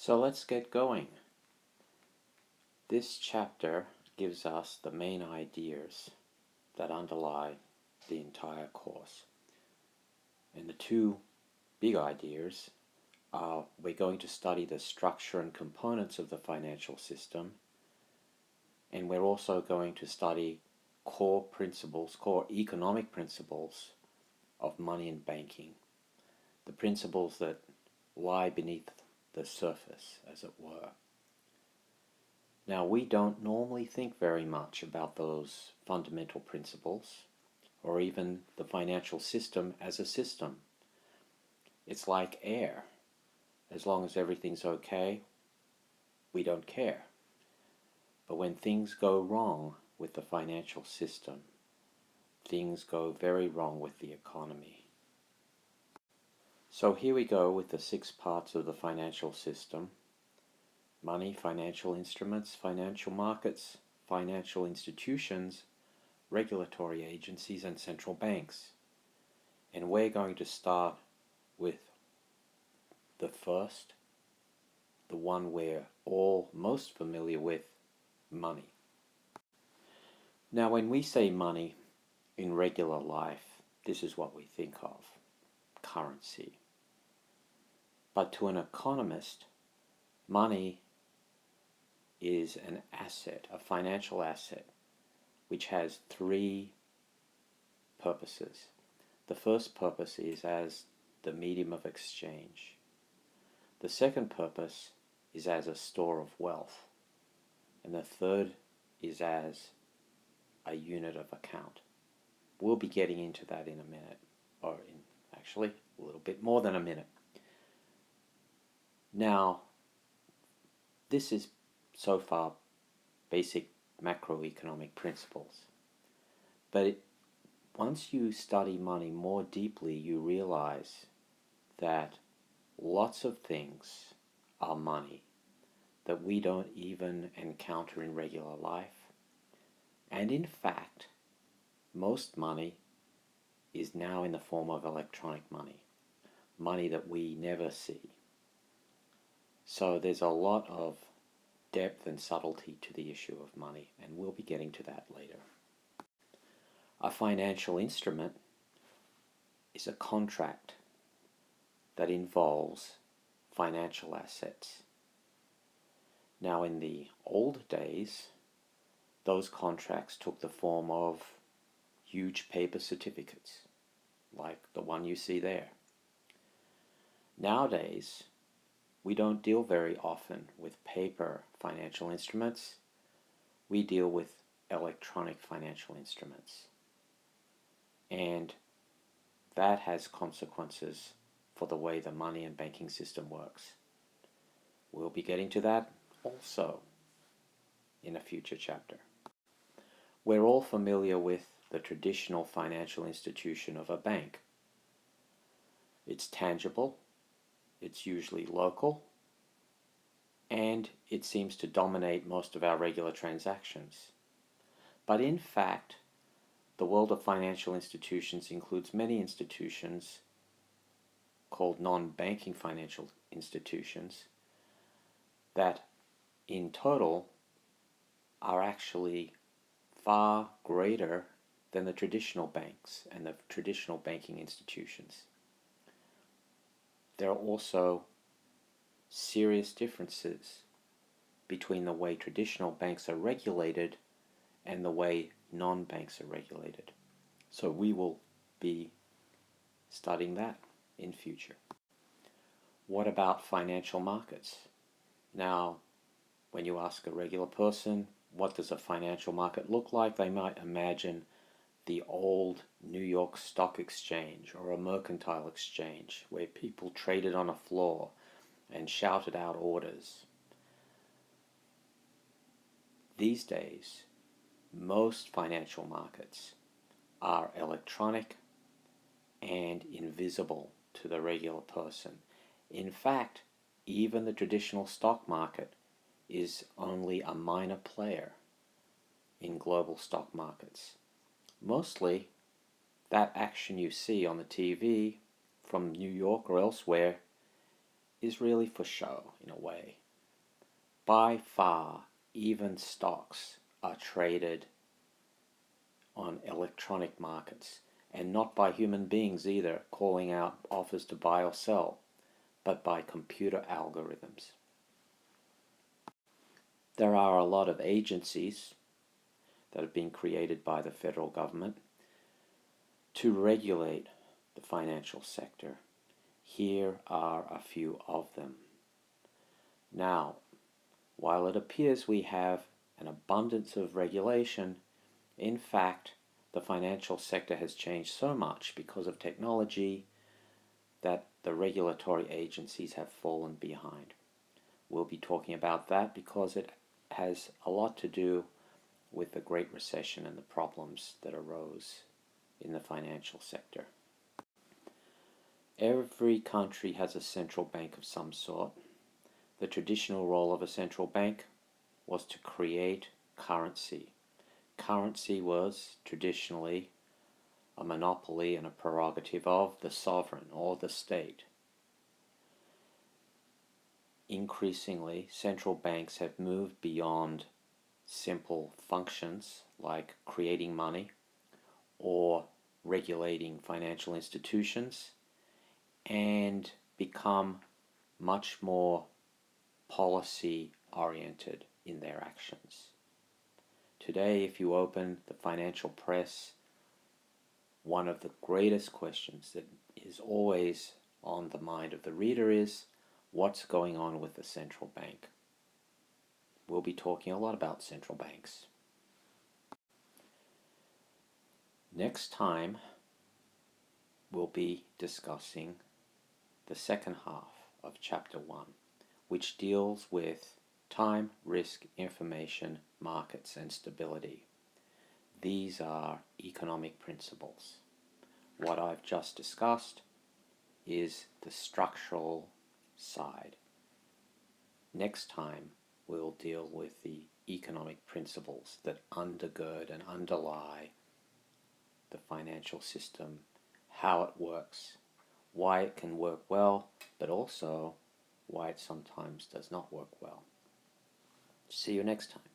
So let's get going. This chapter gives us the main ideas that underlie the entire course. And the two big ideas are we're going to study the structure and components of the financial system, and we're also going to study core principles, core economic principles of money and banking, the principles that lie beneath the surface, as it were. Now, we don't normally think very much about those fundamental principles, or even the financial system as a system. It's like air. As long as everything's okay, we don't care. But when things go wrong with the financial system, things go very wrong with the economy. So here we go with the 6 parts of the financial system: money, financial instruments, financial markets, financial institutions, regulatory agencies, and central banks. And we're going to start with the first, the one we're all most familiar with, money. Now, when we say money in regular life, this is what we think of: currency. But to an economist, money is an asset, a financial asset, which has 3 purposes. The first purpose is as the medium of exchange. The second purpose is as a store of wealth. And the third is as a unit of account. We'll be getting into that in a minute, or in actually a little bit more than a minute. Now, this is so far basic macroeconomic principles. But once you study money more deeply, you realize that lots of things are money that we don't even encounter in regular life. And in fact, most money is now in the form of electronic money, money that we never see. So there's a lot of depth and subtlety to the issue of money, and we'll be getting to that later. A financial instrument is a contract that involves financial assets. Now, in the old days, those contracts took the form of huge paper certificates, like the one you see there. Nowadays, we don't deal very often with paper financial instruments. We deal with electronic financial instruments. And that has consequences for the way the money and banking system works. We'll be getting to that also in a future chapter. We're all familiar with the traditional financial institution of a bank. It's tangible, it's usually local, and it seems to dominate most of our regular transactions. But in fact, the world of financial institutions includes many institutions called non-banking financial institutions that in total are actually far greater than the traditional banks and the traditional banking institutions. There are also serious differences between the way traditional banks are regulated and the way non-banks are regulated. So we will be studying that in future. What about financial markets? Now, when you ask a regular person, what does a financial market look like? They might imagine the old New York Stock Exchange or a mercantile exchange where people traded on a floor and shouted out orders. These days, most financial markets are electronic and invisible to the regular person. In fact, even the traditional stock market is only a minor player in global stock markets. Mostly, that action you see on the TV from New York or elsewhere is really for show in a way. By far, even stocks are traded on electronic markets, and not by human beings either, calling out offers to buy or sell, but by computer algorithms. There are a lot of agencies that have been created by the federal government to regulate the financial sector. Here are a few of them. Now, while it appears we have an abundance of regulation, in fact, the financial sector has changed so much because of technology that the regulatory agencies have fallen behind. We'll be talking about that because it has a lot to do with the Great Recession and the problems that arose in the financial sector. Every country has a central bank of some sort. The traditional role of a central bank was to create currency. Currency was traditionally a monopoly and a prerogative of the sovereign or the state. Increasingly, central banks have moved beyond simple functions like creating money or regulating financial institutions and become much more policy oriented in their actions. Today, if you open the financial press, one of the greatest questions that is always on the mind of the reader is, what's going on with the central bank? We'll be talking a lot about central banks. Next time, we'll be discussing the second half of Chapter 1, which deals with time, risk, information, markets, and stability. These are economic principles. What I've just discussed is the structural side. Next time, we'll deal with the economic principles that undergird and underlie the financial system, how it works, why it can work well, but also why it sometimes does not work well. See you next time.